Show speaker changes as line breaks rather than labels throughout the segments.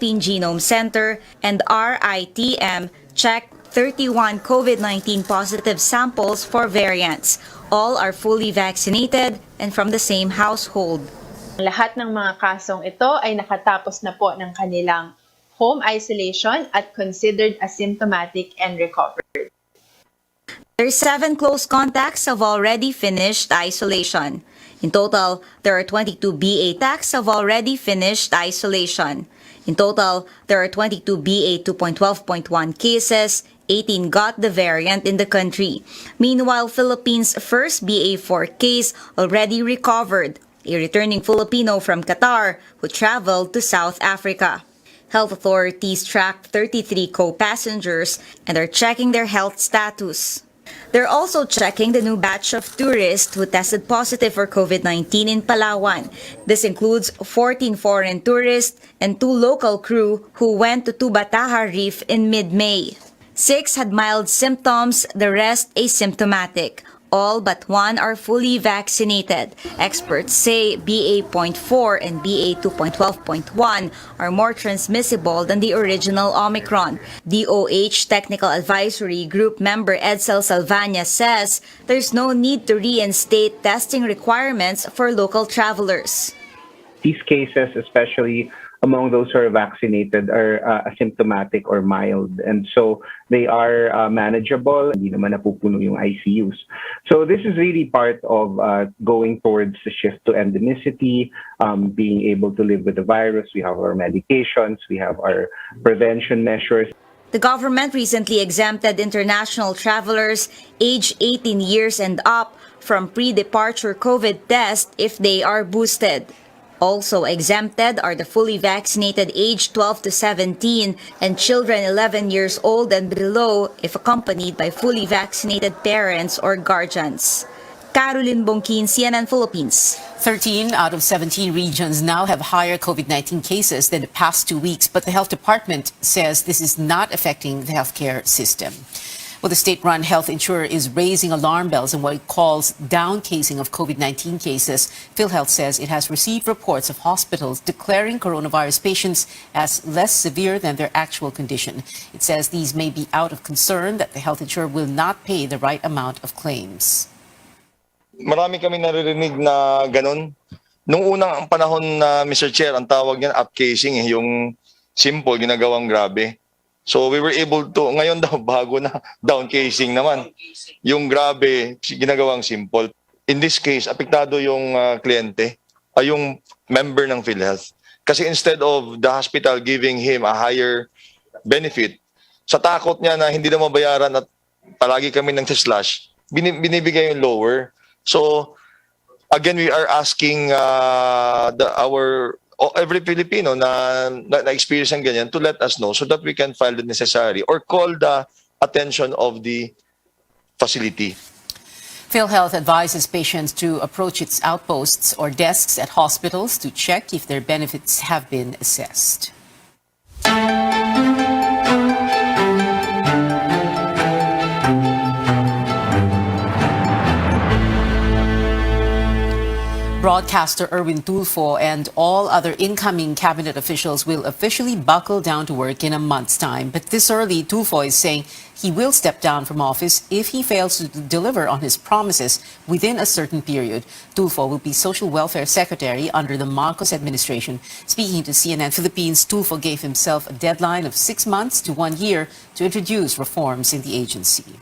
Philippine Genome Center, and RITM checked 31 COVID-19 positive samples for variants. All are fully vaccinated and from the same household.
Lahat ng mga kasong ito ay nakatapos na po ng kanilang home isolation at considered asymptomatic and recovered.
Their 7 close contacts have already finished isolation. In total, there are 22 BA tags have already finished isolation. In total, there are 22 BA 2.12.1 cases, 18 got the variant in the country. Meanwhile, Philippines' first BA4 case already recovered, a returning Filipino from Qatar who traveled to South Africa. Health authorities tracked 33 co-passengers and are checking their health status. They're also checking the new batch of tourists who tested positive for COVID-19 in Palawan. This includes 14 foreign tourists and 2 local crew who went to Tubataha Reef in mid-May. 6 had mild symptoms, the rest asymptomatic. All but 1 are fully vaccinated. Experts say BA.4 and BA 2.12.1 are more transmissible than the original Omicron. DOH Technical Advisory Group member Edsel Salvania says there's no need to reinstate testing requirements for local travelers.
These cases, especially among those who are vaccinated, are asymptomatic or mild. And so they are manageable. Hindi naman napupuno yung ICUs. So this is really part of going towards the shift to endemicity, being able to live with the virus. We have our medications. We have our prevention measures.
The government recently exempted international travelers aged 18 years and up from pre-departure COVID test if they are boosted. Also exempted are the fully vaccinated aged 12 to 17 and children 11 years old and below if accompanied by fully vaccinated parents or guardians. Caroline Bongkin, CNN Philippines.
13 out of 17 regions now have higher COVID-19 cases than the past 2 weeks, but the health department says this is not affecting the healthcare system. Well, the state-run health insurer is raising alarm bells in what it calls downcasing of COVID-19 cases. PhilHealth says it has received reports of hospitals declaring coronavirus patients as less severe than their actual condition. It says these may be out of concern that the health insurer will not pay the right amount of claims.
Marami kami naririnig na ganun. Nung unang panahon na Mr. Chair, ang tawag niyan upcasing, yung simple, ginagawang grabe. So we were able to, ngayon daw bago na downcasing naman. Yung grabe, ginagawang simple. In this case, apektado yung kliyente, ay yung member ng PhilHealth. Kasi instead of the hospital giving him a higher benefit, sa takot niya na hindi na mabayaran at palagi kami ng slash, binibigay yung lower. So again, we are asking every Filipino na experience ng ganyan to let us know so that we can file the necessary or call the attention of the facility.
PhilHealth advises patients to approach its outposts or desks at hospitals to check if their benefits have been assessed. Broadcaster Erwin Tulfo and all other incoming cabinet officials will officially buckle down to work in a month's time. But this early, Tulfo is saying he will step down from office if he fails to deliver on his promises within a certain period. Tulfo will be Social Welfare Secretary under the Marcos administration. Speaking to CNN Philippines, Tulfo gave himself a deadline of 6 months to 1 year to introduce reforms in the agency.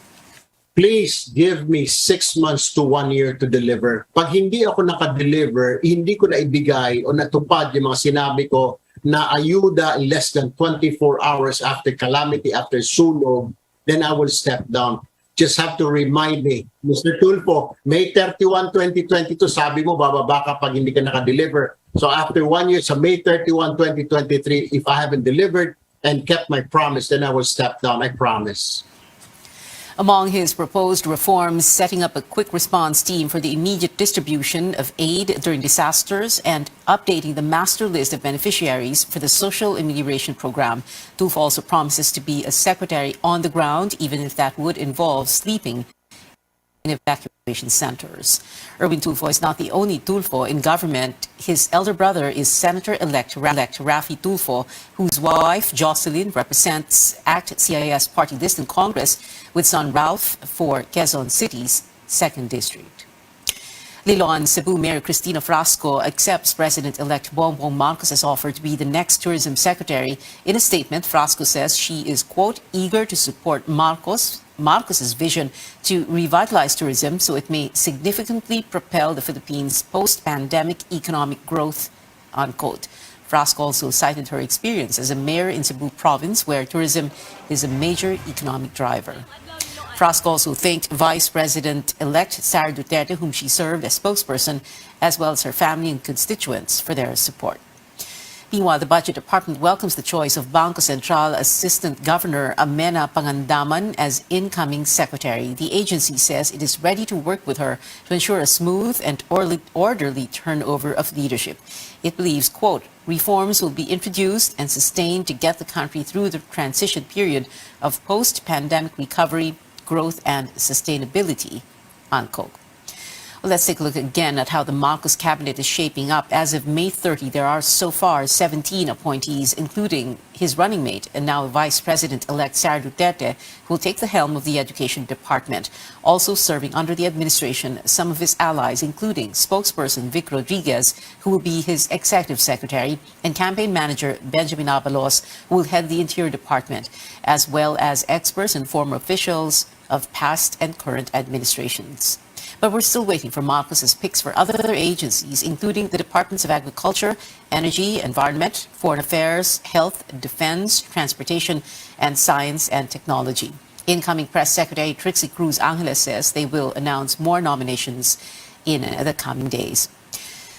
Please give me 6 months to 1 year to deliver. Pag hindi ako nakadeliver, hindi ko na ibigay o natupad yung mga sinabi ko na ayuda less than 24 hours after calamity, after sunog, then I will step down. Just have to remind me, Mr. Tulfo, May 31, 2022, sabi mo bababa ka pag hindi ka nakadeliver. So after 1 year, sa May 31, 2023, if I haven't delivered and kept my promise, then I will step down, I promise.
Among his proposed reforms, setting up a quick response team for the immediate distribution of aid during disasters and updating the master list of beneficiaries for the social amelioration program. Tulfo also promises to be a secretary on the ground, even if that would involve sleeping in evacuation centers. Erwin Tulfo is not the only Tulfo in government. His elder brother is Senator-elect Rafi Tulfo, whose wife, Jocelyn, represents ACT CIS party list in Congress, with son Ralph for Quezon City's 2nd District. Liloan, Cebu Mayor Cristina Frasco accepts President-elect Bongbong Marcos' offer to be the next tourism secretary. In a statement, Frasco says she is, quote, eager to support Marcos's vision to revitalize tourism so it may significantly propel the Philippines' post-pandemic economic growth, unquote. Frasco also cited her experience as a mayor in Cebu province, where tourism is a major economic driver. Frasco also thanked Vice President-elect Sara Duterte, whom she served as spokesperson, as well as her family and constituents for their support. Meanwhile, the Budget Department welcomes the choice of Bangko Sentral Assistant Governor Amena Pangandaman as incoming secretary. The agency says it is ready to work with her to ensure a smooth and orderly turnover of leadership. It believes, quote, reforms will be introduced and sustained to get the country through the transition period of post-pandemic recovery, growth and sustainability, unquote. Well, let's take a look again at how the Marcos cabinet is shaping up. As of May 30, there are so far 17 appointees, including his running mate and now Vice President-elect Sara Duterte, who will take the helm of the Education Department. Also serving under the administration, some of his allies, including spokesperson Vic Rodriguez, who will be his executive secretary, and campaign manager Benjamin Abalos, who will head the Interior Department, as well as experts and former officials of past and current administrations. But we're still waiting for Marcos's picks for other agencies, including the Departments of Agriculture, Energy, Environment, Foreign Affairs, Health, Defense, Transportation, and Science and Technology. Incoming Press Secretary Trixie Cruz Angeles says they will announce more nominations in the coming days.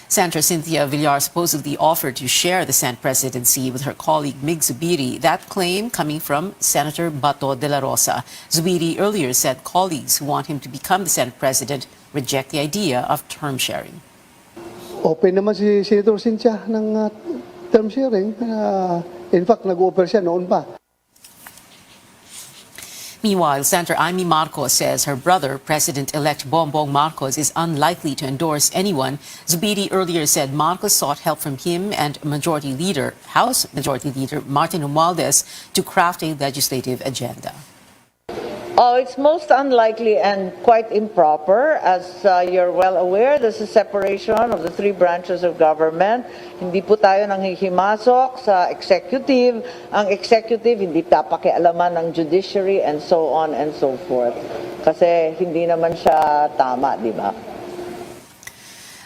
Senator Cynthia Villar supposedly offered to share the Senate presidency with her colleague Mig Zubiri. That claim coming from Senator Bato de la Rosa. Zubiri earlier said colleagues who want him to become the Senate president reject the idea of term sharing.
Open naman si Senator Cynthia ng term sharing. In fact, nag-offer siya noon pa.
Meanwhile, Senator Amy Marcos says her brother, President-elect Bongbong Marcos, is unlikely to endorse anyone. Zubiri earlier said Marcos sought help from him and House Majority Leader Martin Romualdez to craft a legislative agenda.
Oh, it's most unlikely and quite improper. As you're well aware, there's a separation of the three branches of government. Hindi po tayo nanghihimasok sa executive. Ang executive hindi papakialaman ng judiciary and so on and so forth. Kasi hindi naman siya tama, di ba?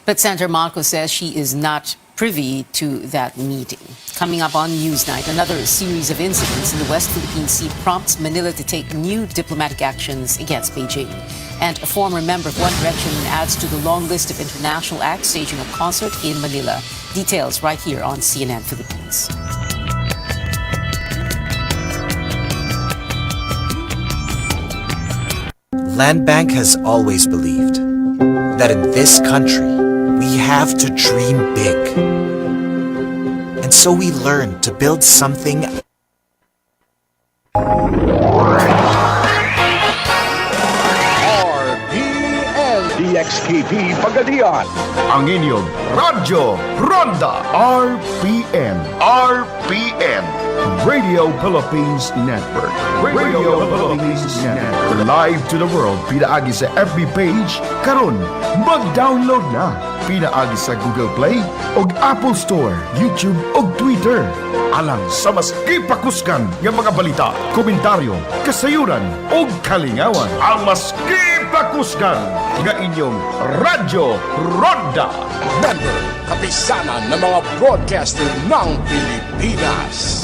But Senator Marcos says she is not privy to that meeting. Coming up on Newsnight, another series of incidents in the West Philippine Sea prompts Manila to take new diplomatic actions against Beijing. And a former member of One Direction adds to the long list of international acts staging a concert in Manila. Details right here on CNN Philippines.
Land Bank has always believed that in this country, we have to dream big. And so we learned to build something
RPN DXKP Pagadian. Ang inyong Radyo Ronda. RPN Radio Philippines Network. Radio Philippines Network. Live to the world. Pinaagi sa FB page. Karon, mag-download na. Pinaagi sa Google Play o Apple Store, YouTube o Twitter. Alang sa mas kipakuskan ng mga balita, komentaryo, kasayuran o kalingawan. Ang mas kipakuskan ng inyong Radyo Ronda. Member, kapisanan ng mga broadcaster ng Pilipinas.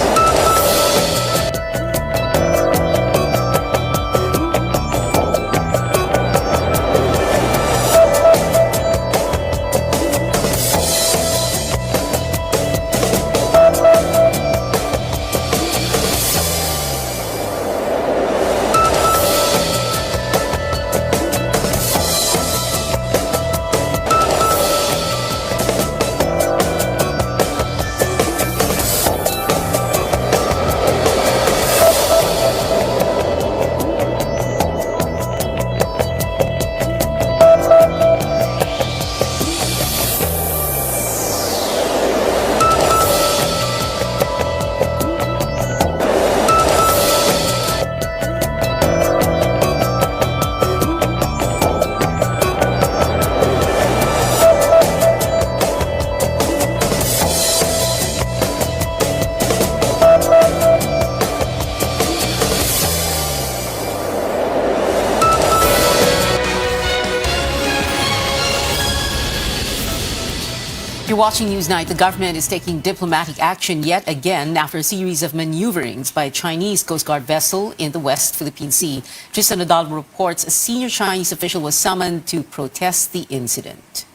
You're watching Newsnight. The government is taking diplomatic action yet again after a series of maneuverings by a Chinese Coast Guard vessel in the West Philippine Sea. Tristan Nadal reports a senior Chinese official was summoned to protest the incident.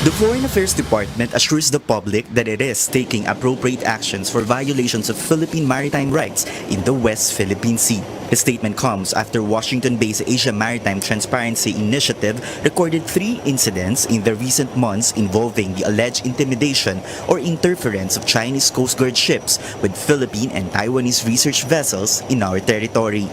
The Foreign Affairs Department assures the public that it is taking appropriate actions for violations of Philippine maritime rights in the West Philippine Sea. The statement comes after Washington-based Asia Maritime Transparency Initiative recorded 3 incidents in the recent months involving the alleged intimidation or interference of Chinese Coast Guard ships with Philippine and Taiwanese research vessels in our territory.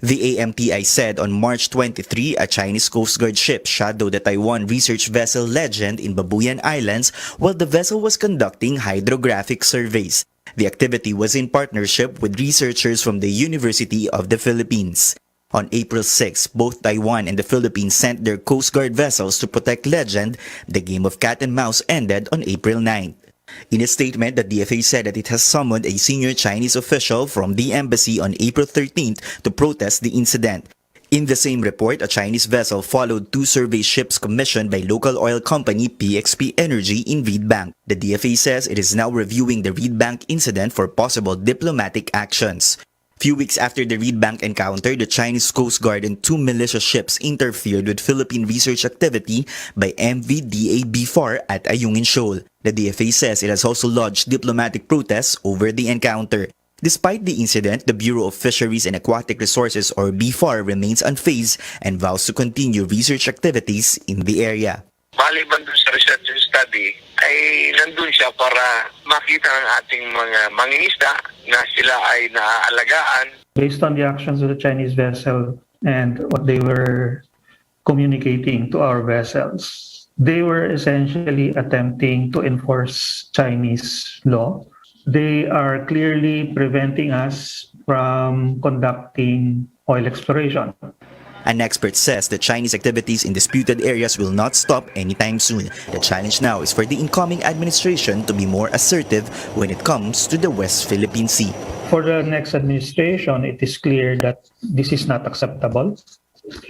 The AMTI said on March 23 a Chinese Coast Guard ship shadowed the Taiwan research vessel Legend in Babuyan Islands while the vessel was conducting hydrographic surveys. The activity was in partnership with researchers from the University of the Philippines. On April 6, both Taiwan and the Philippines sent their Coast Guard vessels to protect Legend. The game of cat and mouse ended on April 9. In a statement, the DFA said that it has summoned a senior Chinese official from the embassy on April 13th to protest the incident. In the same report, a Chinese vessel followed 2 survey ships commissioned by local oil company PXP Energy in Reed Bank. The DFA says it is now reviewing the Reed Bank incident for possible diplomatic actions. Few weeks after the Reed Bank encounter, the Chinese Coast Guard and 2 militia ships interfered with Philippine research activity by MVDA-B4 at Ayungin Shoal. The DFA says it has also lodged diplomatic protests over the encounter. Despite the incident, the Bureau of Fisheries and Aquatic Resources or BFAR remains unfazed and vows to continue research activities in the area.
Maliban dun sa research and study, ay nandun siya para makita ng ating mga mangingisda na sila ay naaalagaan.
Based on the actions of the Chinese vessel and what they were communicating to our vessels, they were essentially attempting to enforce Chinese law. They are clearly preventing us from conducting oil exploration.
An expert says the Chinese activities in disputed areas will not stop anytime soon. The challenge now is for the incoming administration to be more assertive when it comes to the West Philippine Sea.
For the next administration, it is clear that this is not acceptable.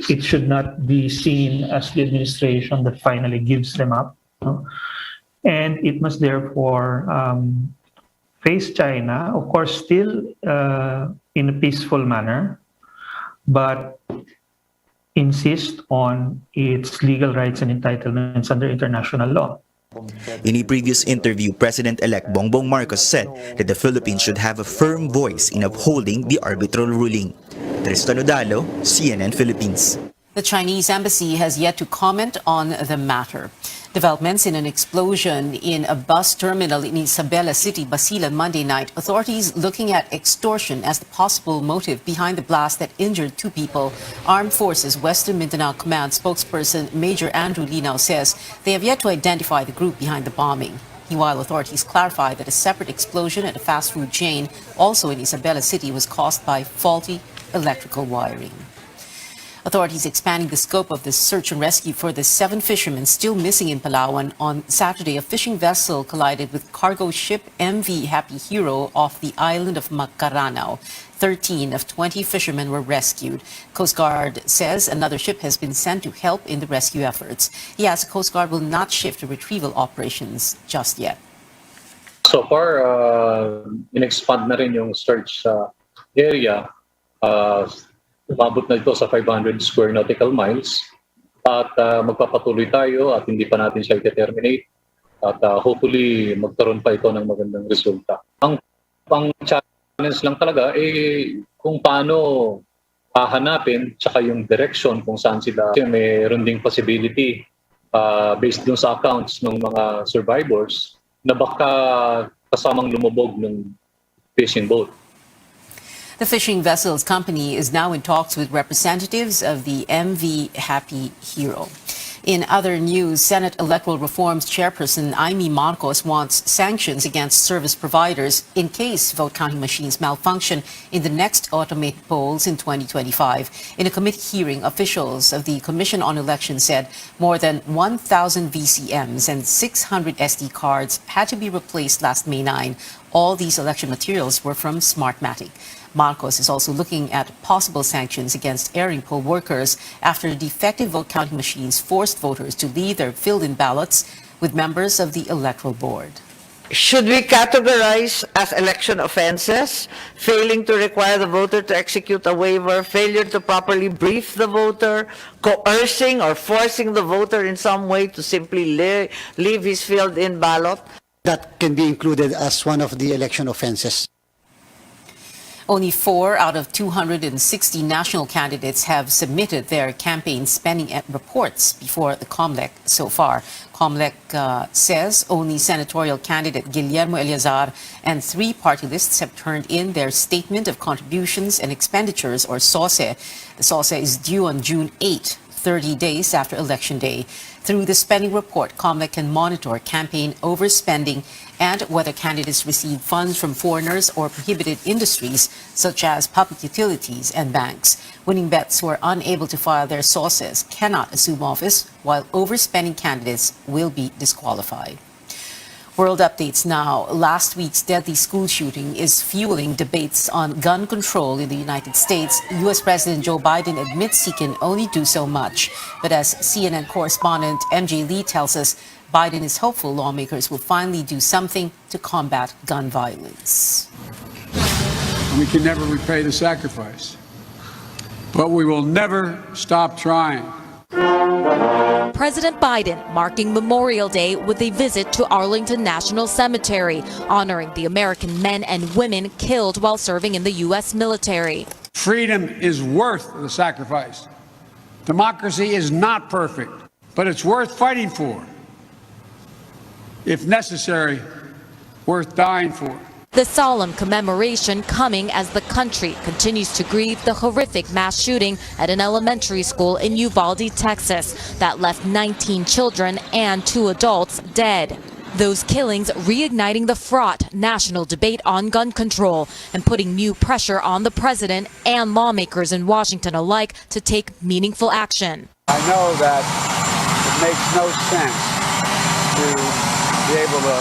It should not be seen as the administration that finally gives them up. And it must therefore face China, of course, still in a peaceful manner, but insist on its legal rights and entitlements under international law.
In a previous interview, President-elect Bongbong Marcos said that the Philippines should have a firm voice in upholding the arbitral ruling. Tristan Odalo, CNN Philippines.
The Chinese embassy has yet to comment on the matter. Developments in an explosion in a bus terminal in Isabela City, Basilan, Monday night. Authorities looking at extortion as the possible motive behind the blast that injured 2 people. Armed Forces Western Mindanao Command spokesperson Major Andrew Linao says they have yet to identify the group behind the bombing. Meanwhile, authorities clarify that a separate explosion at a fast food chain, also in Isabela City, was caused by faulty electrical wiring. Authorities expanding the scope of the search and rescue for the 7 fishermen still missing in Palawan. On Saturday, a fishing vessel collided with cargo ship MV Happy Hero off the island of Macaranao. 13 of 20 fishermen were rescued. Coast Guard says another ship has been sent to help in the rescue efforts. He adds the Coast Guard will not shift to retrieval operations just yet.
So far, in-expand na rin yung search area. Umabot na ito sa 500 square nautical miles at magpapatuloy tayo at hindi pa natin siya i-terminate at hopefully magkaroon pa ito ng magandang resulta. Ang challenge lang talaga kung paano hahanapin tsaka yung direction kung saan sila. Kasi mayroon ding possibility based dun sa accounts ng mga survivors na baka kasamang lumubog ng fishing boat.
The fishing vessel's company is now in talks with representatives of the MV Happy Hero. In other news, Senate Electoral Reforms Chairperson Amy Marcos wants sanctions against service providers in case vote counting machines malfunction in the next automated polls in 2025. In a committee hearing, officials of the Commission on Elections said more than 1,000 VCMs and 600 SD cards had to be replaced last May 9. All these election materials were from Smartmatic. Marcos is also looking at possible sanctions against erring poll workers after defective vote counting machines forced voters to leave their filled-in ballots with members of the Electoral Board.
Should we categorize as election offenses failing to require the voter to execute a waiver, failure to properly brief the voter, coercing or forcing the voter in some way to simply leave his filled-in ballot?
That can be included as one of the election offenses.
Only 4 out of 260 national candidates have submitted their campaign spending reports before the COMELEC so far. COMELEC says only senatorial candidate Guillermo Eleazar and 3 party lists have turned in their Statement of Contributions and Expenditures, or SOSE. The SOSE is due on June 8, 30 days after Election Day. Through the spending report, COMELEC can monitor campaign overspending and whether candidates receive funds from foreigners or prohibited industries such as public utilities and banks. Winning bets who are unable to file their sources cannot assume office, while overspending candidates will be disqualified. World updates now. Last week's deadly school shooting is fueling debates on gun control in the United States. U.S. President Joe Biden admits he can only do so much. But as CNN correspondent MJ Lee tells us, Biden is hopeful lawmakers will finally do something to combat gun violence.
We can never repay the sacrifice, but we will never stop trying.
President Biden marking Memorial Day with a visit to Arlington National Cemetery, honoring the American men and women killed while serving in the U.S. military.
Freedom is worth the sacrifice. Democracy is not perfect, but it's worth fighting for. If necessary, worth dying for.
The solemn commemoration coming as the country continues to grieve the horrific mass shooting at an elementary school in Uvalde, Texas, that left 19 children and 2 adults dead. Those killings reigniting the fraught national debate on gun control and putting new pressure on the president and lawmakers in Washington alike to take meaningful action.
I know that it makes no sense to be able to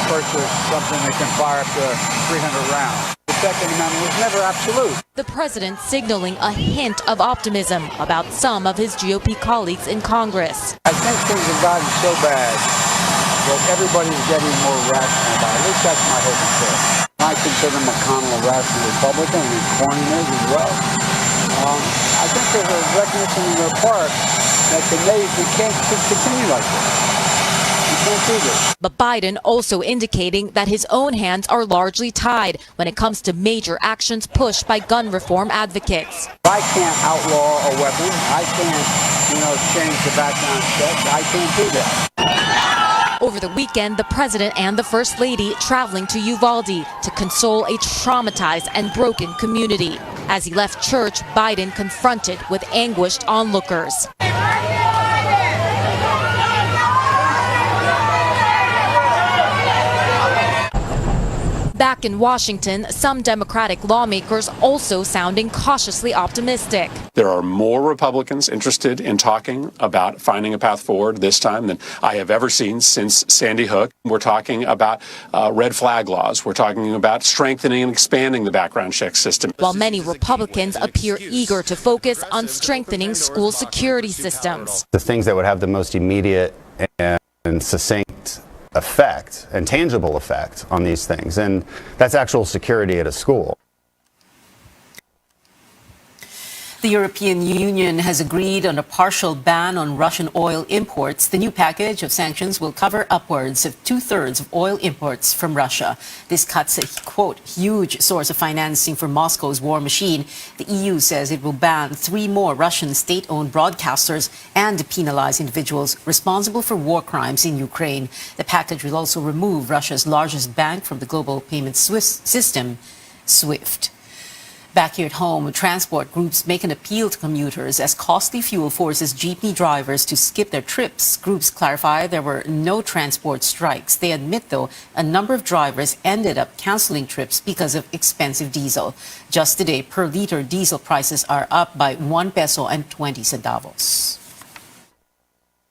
purchase something that can fire up to 300 rounds. The Second Amendment was never absolute.
The president signaling a hint of optimism about some of his GOP colleagues in Congress.
I think things have gotten so bad that everybody's getting more rational about it. At least that's my hope and prayer. I consider McConnell a rational Republican, and Cornyn is as well. I think there's a recognition on their part that we can't continue like this.
But Biden also indicating that his own hands are largely tied when it comes to major actions pushed by gun reform advocates.
I can't outlaw a weapon. I can't, change the background check. I can't do that.
Over the weekend, the president and the first lady traveling to Uvalde to console a traumatized and broken community. As he left church, Biden confronted with anguished onlookers. Back in Washington, some Democratic lawmakers also sounding cautiously optimistic.
There are more Republicans interested in talking about finding a path forward this time than I have ever seen since Sandy Hook. We're talking about red flag laws. We're talking about strengthening and expanding the background check system.
While many Republicans appear eager to focus on strengthening school security systems.
The things that would have the most immediate and succinct effect and tangible effect on these things, and that's actual security at a school.
The European Union has agreed on a partial ban on Russian oil imports. The new package of sanctions will cover upwards of 2/3 of oil imports from Russia. This cuts a, quote, huge source of financing for Moscow's war machine. The EU says it will ban 3 more Russian state-owned broadcasters and penalize individuals responsible for war crimes in Ukraine. The package will also remove Russia's largest bank from the global payment system, SWIFT. Back here at home, transport groups make an appeal to commuters as costly fuel forces jeepney drivers to skip their trips. Groups clarify there were no transport strikes. They admit, though, a number of drivers ended up canceling trips because of expensive diesel. Just today, per liter diesel prices are up by 1 peso and 20 centavos.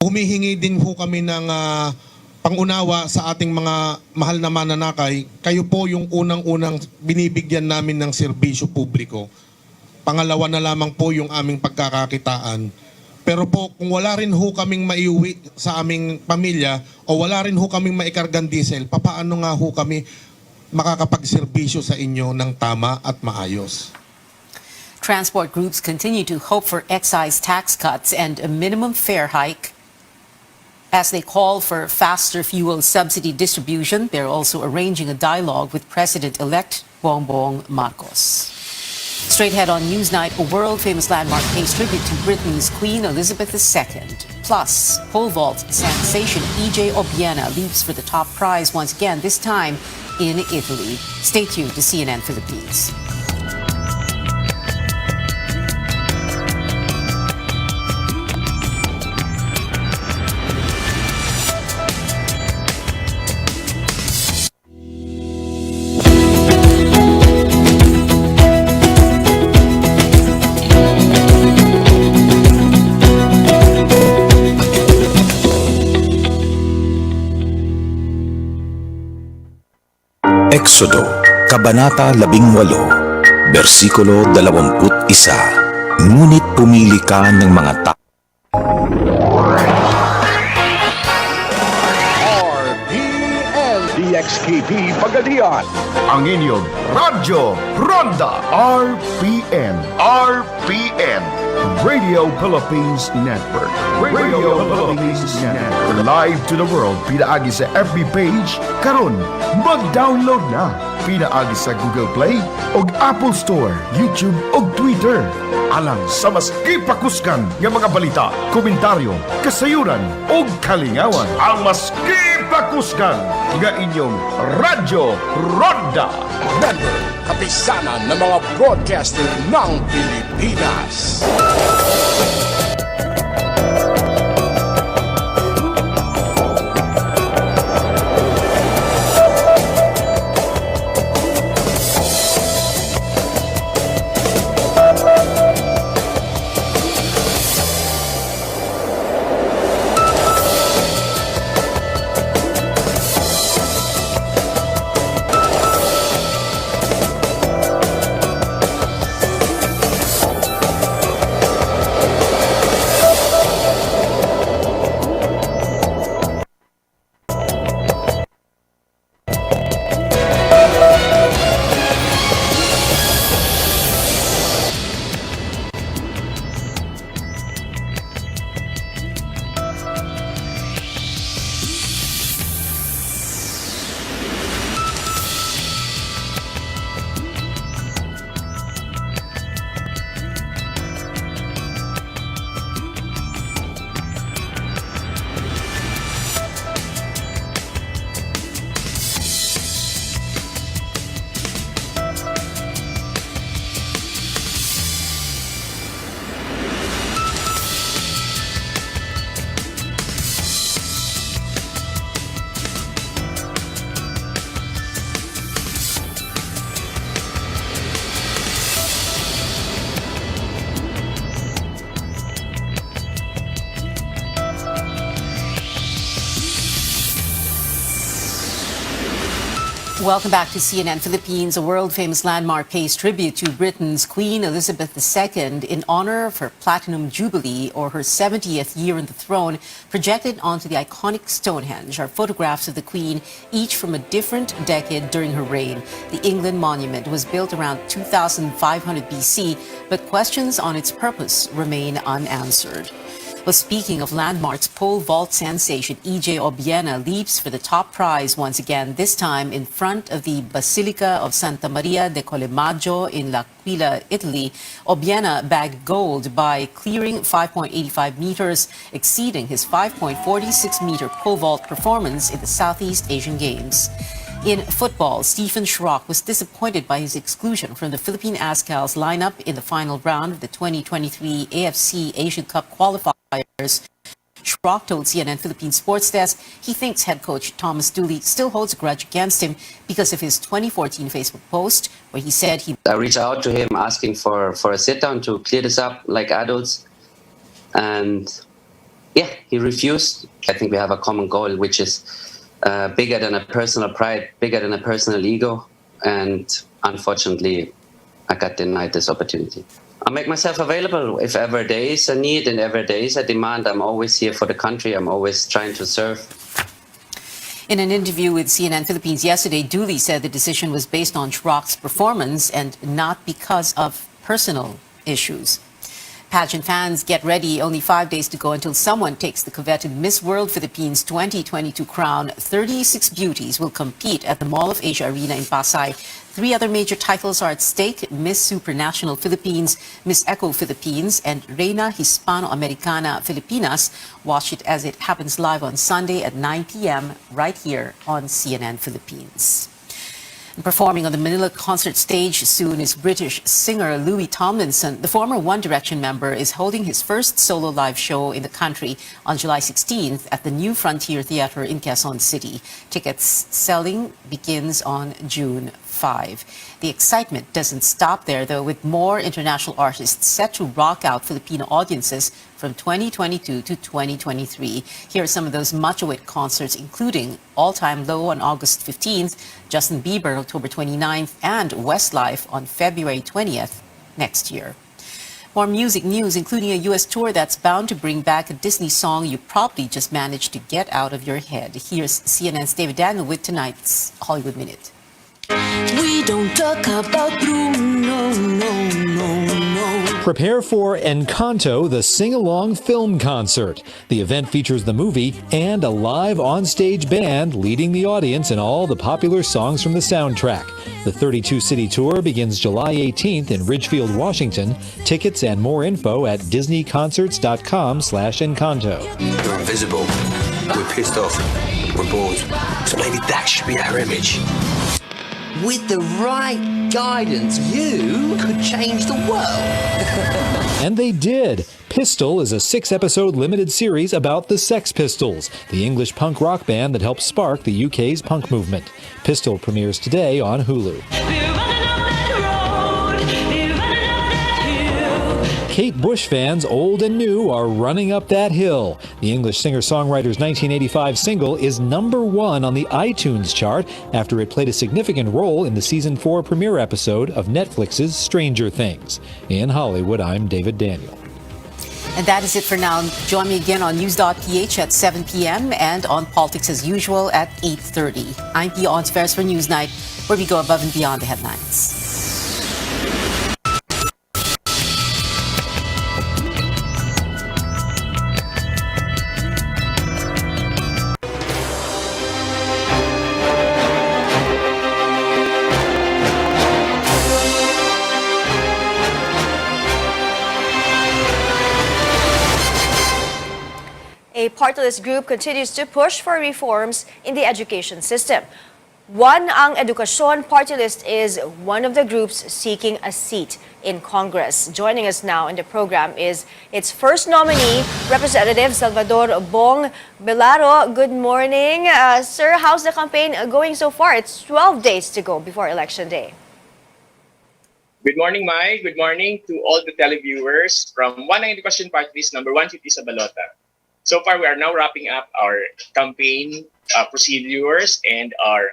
Humihingi din po kami ng pangunawa sa ating mga mahal na mananakay. Kayo po yung unang-unang binibigyan namin ng serbisyo publiko. Pangalawa na lamang po yung aming pagkakakitaan. Pero po kung wala rin ho kaming maiuwi sa aming pamilya o wala rin ho kaming maikargang diesel, papaano nga ho kami makakapagserbisyo sa inyo ng tama at maayos?
Transport groups continue to hope for excise tax cuts and a minimum fare hike. As they call for faster fuel subsidy distribution, they're also arranging a dialogue with President-elect Bongbong Marcos. Straight ahead on Newsnight, a world-famous landmark pays tribute to Britain's Queen Elizabeth II. Plus, pole vault sensation EJ Obiena leaps for the top prize once again, this time in Italy. Stay tuned to CNN Philippines.
Exodo, Kabanata 18, Versikulo 21. Ngunit pumili ka ng mga
RPN DXKP Pagadian. Ang inyong Radyo Ronda RPN. RPN Radio Philippines Network. Radio Philippines Network. Live to the world. Pinaagi sa FB page. Karon, mag-download na. Pinaagi sa Google Play o Apple Store, YouTube o Twitter. Alang sa mas kipakuskan ng mga balita, komentaryo, kasayuran o kalingawan. Ang mas kipakuskan ng inyong Radyo Ronda Network. Kapisanan ng mga broadcaster ng Pilipinas.
Welcome back to CNN Philippines. A world-famous landmark pays tribute to Britain's Queen Elizabeth II in honor of her Platinum Jubilee, or her 70th year on the throne. Projected onto the iconic Stonehenge are photographs of the Queen, each from a different decade during her reign. The England Monument was built around 2500 BC, but questions on its purpose remain unanswered. Well, speaking of landmarks, pole vault sensation EJ Obiena leaps for the top prize once again, this time in front of the Basilica of Santa Maria de Collemaggio in L'Aquila, Italy. Obiena bagged gold by clearing 5.85 meters, exceeding his 5.46-meter pole vault performance in the Southeast Asian Games. In football, Stephen Schrock was disappointed by his exclusion from the Philippine Azkals lineup in the final round of the 2023 AFC Asian Cup qualifiers. Schrock told CNN Philippine Sports Desk he thinks head coach Thomas Dooley still holds a grudge against him because of his 2014 Facebook post where he said
I reached out to him asking for a sit-down to clear this up like adults. And yeah, he refused. I think we have a common goal, which is bigger than a personal pride, bigger than a personal ego, and unfortunately, I got denied this opportunity. I make myself available if ever there is a need and ever there is a demand. I'm always here for the country. I'm always trying to serve.
In an interview with CNN Philippines yesterday, Dooley said the decision was based on Chiroc's performance and not because of personal issues. Pageant fans, get ready. Only 5 days to go until someone takes the coveted Miss World Philippines 2022 crown. 36 beauties will compete at the Mall of Asia Arena in Pasay. 3 other major titles are at stake: Miss Supranational Philippines, Miss Eco Philippines, and Reina Hispano-Americana Filipinas. Watch it as it happens live on Sunday at 9 p.m. right here on CNN Philippines. Performing on the Manila concert stage soon is British singer Louis Tomlinson. The former One Direction member is holding his first solo live show in the country on July 16th at the New Frontier Theatre in Quezon City. Tickets selling begins on June 5. The excitement doesn't stop there, though, with more international artists set to rock out Filipino audiences from 2022 to 2023. Here are some of those much-awaited concerts, including All Time Low on August 15th, Justin Bieber October 29th, and Westlife on February 20th next year. More music news, including a U.S. tour that's bound to bring back a Disney song you probably just managed to get out of your head. Here's CNN's David Daniel with tonight's Hollywood Minute.
We don't talk about Bruno, no.
Prepare for Encanto, the sing-along film concert. The event features the movie and a live on-stage band leading the audience in all the popular songs from the soundtrack. The 32-city tour begins July 18th in Ridgefield, Washington. Tickets and more info at disneyconcerts.com/Encanto.
We're invisible. We're pissed off. We're bored. So maybe that should be our image.
With the right guidance, you could change the world.
And they did. Pistol is a 6-episode limited series about the Sex Pistols, the English punk rock band that helped spark the UK's punk movement. Pistol premieres today on Hulu. Kate Bush fans, old and new, are running up that hill. The English singer-songwriter's 1985 single is #1 on the iTunes chart after it played a significant role in the season 4 premiere episode of Netflix's Stranger Things. In Hollywood, I'm David Daniel.
And that is it for now. Join me again on news.ph at 7 p.m. and on Politics as usual at 8:30. I'm Pia Ontiveros for Newsnight, where we go above and beyond the headlines.
A party-list group continues to push for reforms in the education system. One Ang Edukasyon party list is one of the groups seeking a seat in Congress. Joining us now in the program is its first nominee, Representative Salvador Bong Belaro. Good morning. Sir, how's the campaign going so far? It's 12 days to go before Election Day.
Good morning, Mai. Good morning to all the televiewers from One Ang Edukasyon party list number 150 sa Balota. So far, we are now wrapping up our campaign procedures and our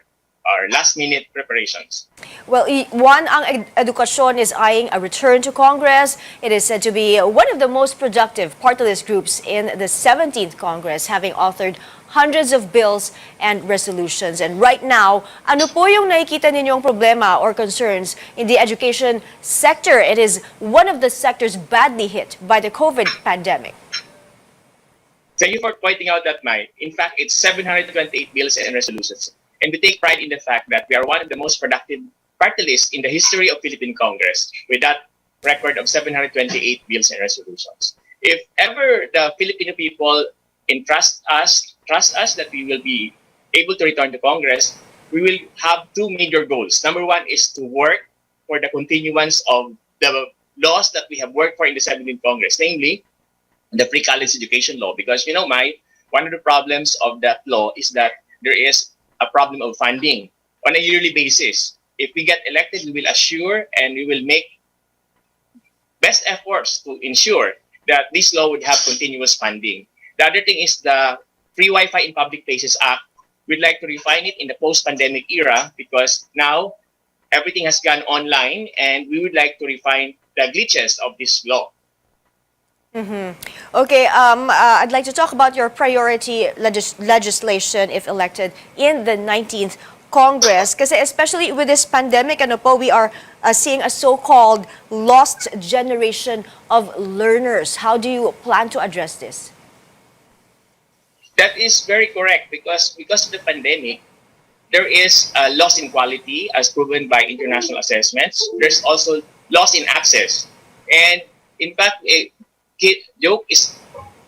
last-minute preparations.
Well, One Ang Edukasyon is eyeing a return to Congress. It is said to be one of the most productive party-list groups in the 17th Congress, having authored hundreds of bills and resolutions. And right now, ano po yung nakikita ninyong problema or concerns in the education sector? It is one of the sectors badly hit by the COVID pandemic.
Thank you for pointing out that, Mai. In fact, it's 728 bills and resolutions. And we take pride in the fact that we are one of the most productive party lists in the history of Philippine Congress with that record of 728 bills and resolutions. If ever the Filipino people trust us that we will be able to return to Congress, we will have 2 major goals. Number 1 is to work for the continuance of the laws that we have worked for in the 17th Congress, namely the free college education law. Because, one of the problems of that law is that there is a problem of funding on a yearly basis. If we get elected, we will assure and we will make best efforts to ensure that this law would have continuous funding. The other thing is the Free Wi-Fi in Public Places Act. We'd like to refine it in the post-pandemic era because now everything has gone online, and we would like to refine the glitches of this law.
Okay, I'd like to talk about your priority legislation if elected in the 19th Congress. Kasi especially with this pandemic, ano po, we are seeing a so-called lost generation of learners. How do you plan to address this?
That is very correct because of the pandemic, there is a loss in quality as proven by international assessments. There's also loss in access. And in fact, a joke is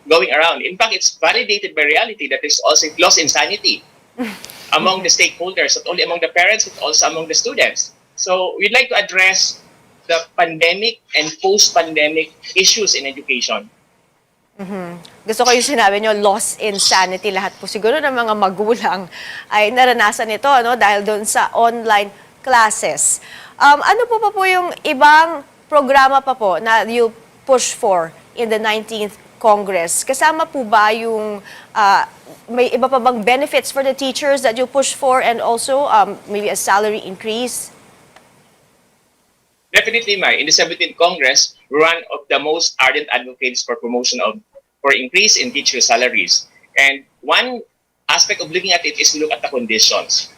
going around. In fact, it's validated by reality that there's also loss in sanity among the stakeholders, not only among the parents, but also among the students. So we'd like to address the pandemic and post-pandemic issues in education.
Gusto ko yung sinabi nyo, loss in sanity. Lahat po siguro ng mga magulang ay naranasan ito, no? Dahil doon sa online classes. Ano po pa po yung ibang programa pa po na you push for in the 19th Congress? Kasama po ba yung may iba pa bang benefits for the teachers that you push for, and also maybe a salary increase?
Definitely, Mai. In the 17th Congress, we're one of the most ardent advocates for increase in teacher salaries. And one aspect of looking at it is to look at the conditions.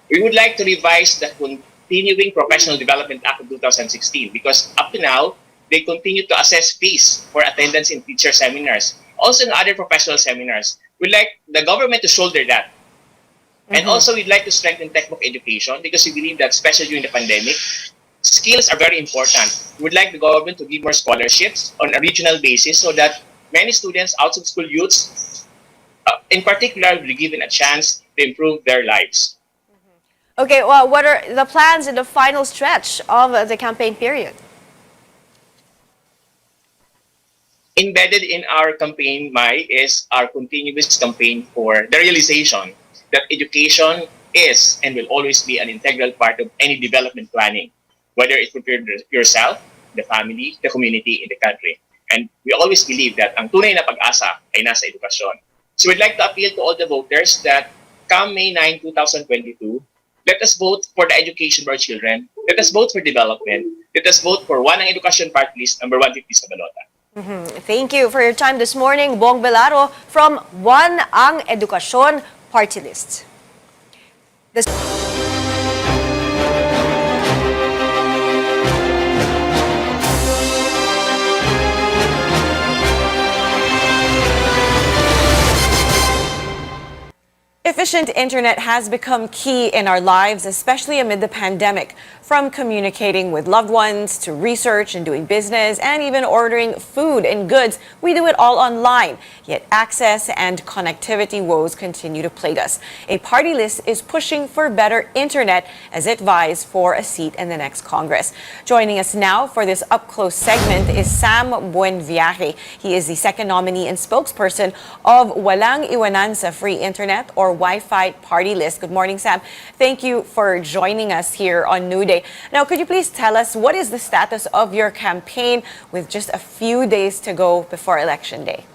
We would like to revise the Continuing Professional Development Act of 2016 because up to now, they continue to assess fees for attendance in teacher seminars, also in other professional seminars. We'd like the government to shoulder that. And also, we'd like to strengthen textbook education because we believe that, especially during the pandemic, skills are very important. We'd like the government to give more scholarships on a regional basis so that many students, outside school youths, in particular, will be given a chance to improve their lives.
Okay, well, what are the plans in the final stretch of the campaign period?
Embedded in our campaign, Mai, is our continuous campaign for the realization that education is and will always be an integral part of any development planning, whether it prepare yourself, the family, the community, in the country. And we always believe that ang tunay na pag-asa ay nasa edukasyon. So we'd like to appeal to all the voters that come May 9, 2022, let us vote for the education of our children. Let us vote for development. Let us vote for One ang Edukasyon Party List, number 150 sa balota.
Thank you for your time this morning, Bong Belaro from One ang Edukasyon Party List.
Efficient internet has become key in our lives, especially amid the pandemic. From communicating with loved ones to research and doing business and even ordering food and goods, we do it all online. Yet access and connectivity woes continue to plague us. A party list is pushing for better internet as it vies for a seat in the next Congress. Joining us now for this up-close segment is Sam Buenviaje. He is the second nominee and spokesperson of Walang Iwanan sa Free Internet or Wi-Fi Party List. Good morning, Sam. Thank you for joining us here on New Day. Now, could you please tell us what is the status of your campaign with just a few days to go before Election Day?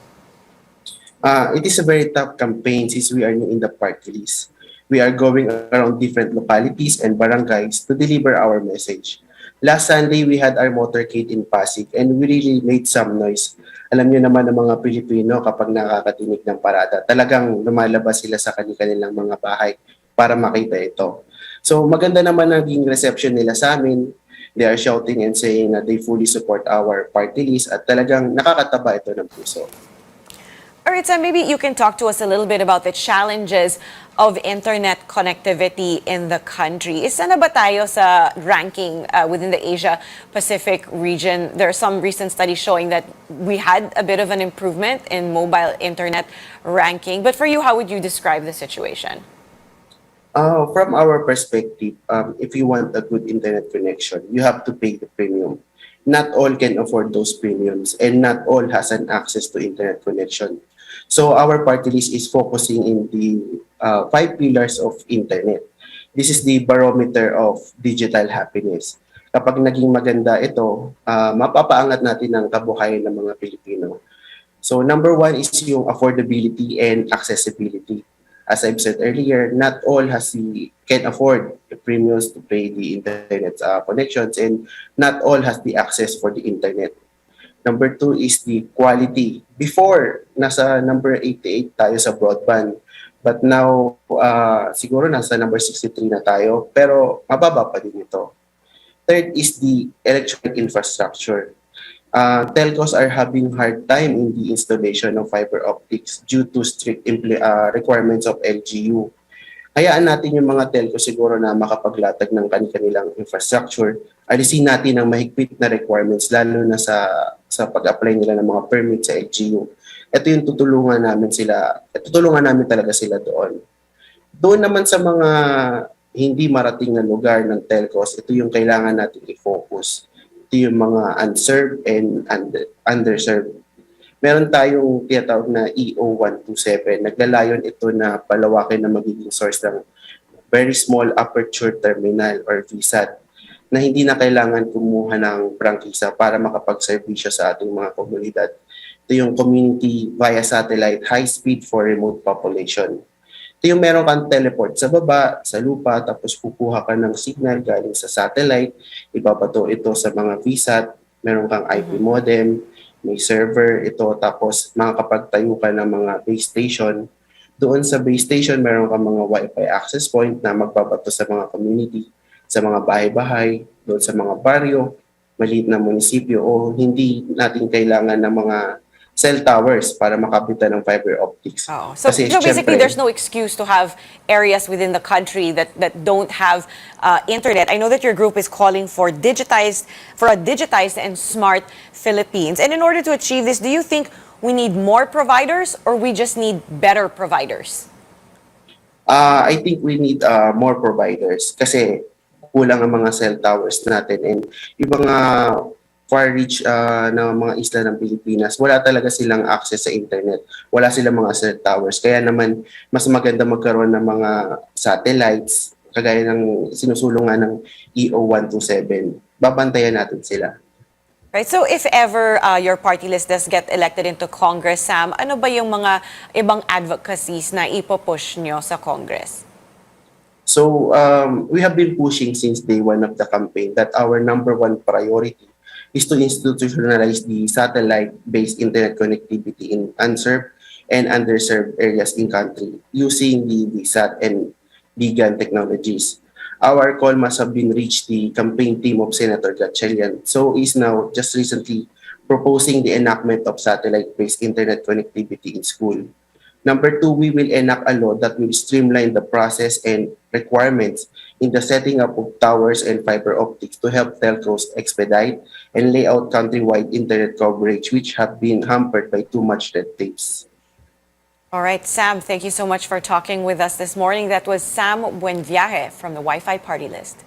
It is a very tough campaign since we are new in the party list. We are going around different localities and barangays to deliver our message. Last Sunday, we had our motorcade in Pasig and we really made some noise. Alam niyo naman ng mga Pilipino kapag nakakatinig ng parada, talagang lumalabas sila sa kanilang mga bahay para makita ito. So maganda naman naging reception nila sa amin. They are shouting and saying that they fully support our party list at talagang nakakataba ito ng puso.
All right, Sam, maybe you can talk to us a little bit about the challenges of internet connectivity in the country. Isa na ba tayo sa ranking within the Asia-Pacific region? There are some recent studies showing that we had a bit of an improvement in mobile internet ranking. But for you, how would you describe the situation?
From our perspective, if you want a good internet connection, you have to pay the premium. Not all can afford those premiums and not all has an access to internet connection. So our party list is focusing in the 5 pillars of internet. This is the barometer of digital happiness. Kapag naging maganda ito, mapapaangat natin ang kabuhayan ng mga Pilipino. So number 1 is yung affordability and accessibility. As I've said earlier, not all can afford the premiums to pay the internet connections, and not all has the access for the internet. Number two is the quality. Before, nasa number 88 tayo sa broadband. But now, siguro nasa number 63 na tayo. Pero mababa pa din ito. Third is the electronic infrastructure. Telcos are having hard time in the installation of fiber optics due to strict requirements of LGU. Hayaan natin yung mga telco siguro na makapaglatag ng kanilang infrastructure. Alisin natin ang mahigpit na requirements lalo na sa pag-apply nila ng mga permit sa LGU. Ito yung tutulungan namin talaga sila doon. Doon naman sa mga hindi marating na lugar ng telcos, ito yung kailangan natin i-focus. Ito yung mga unserved and underserved. Meron tayong tinatawag na EO127. Naglalayon ito na palawakin na magiging source ng very small aperture terminal or VSAT na hindi na kailangan kumuha ng prangkisa para makapag-servisyo sa ating mga komunidad. Ito yung community via satellite, high speed for remote population. Ito yung meron kang teleport sa baba, sa lupa, tapos kukuha ka ng signal galing sa satellite, ibabato ito sa mga VSAT, meron kang IP modem, may server ito, tapos makakapagtayo ka ng mga base station. Doon sa base station, meron kang mga Wi-Fi access point na magbabato sa mga community, sa mga bahay-bahay, doon sa mga baryo, maliit na munisipyo, o hindi natin kailangan ng mga cell towers para makabitan ng fiber optics.
So basically, there's no excuse to have areas within the country that don't have internet. I know that your group is calling for a digitized and smart Philippines. And in order to achieve this, do you think we need more providers or we just need better providers?
I think we need more providers kasi kulang ang mga cell towers natin, and yung mga far reach na mga isla ng Pilipinas, wala talaga silang access sa internet. Wala silang mga cell towers. Kaya naman, mas maganda magkaroon ng mga satellites, kagaya ng sinusulungan ng EO127. Babantayan natin sila.
Right. So if ever your party list does get elected into Congress, Sam, ano ba yung mga ibang advocacies na ipopush nyo sa Congress?
So we have been pushing since day one of the campaign that our number one priority is to institutionalize the satellite-based internet connectivity in unserved and underserved areas in country using the VSAT and BGAN technologies. Our call must have been reached the campaign team of Senator Gatchalian, so is now just recently proposing the enactment of satellite-based internet connectivity in school. Number two, we will enact a law that will streamline the process and requirements in the setting up of towers and fiber optics to help telcos expedite and lay out countrywide internet coverage, which have been hampered by too much red tapes.
All right, Sam, thank you so much for talking with us this morning. That was Sam Buenviaje from the Wi-Fi Party List.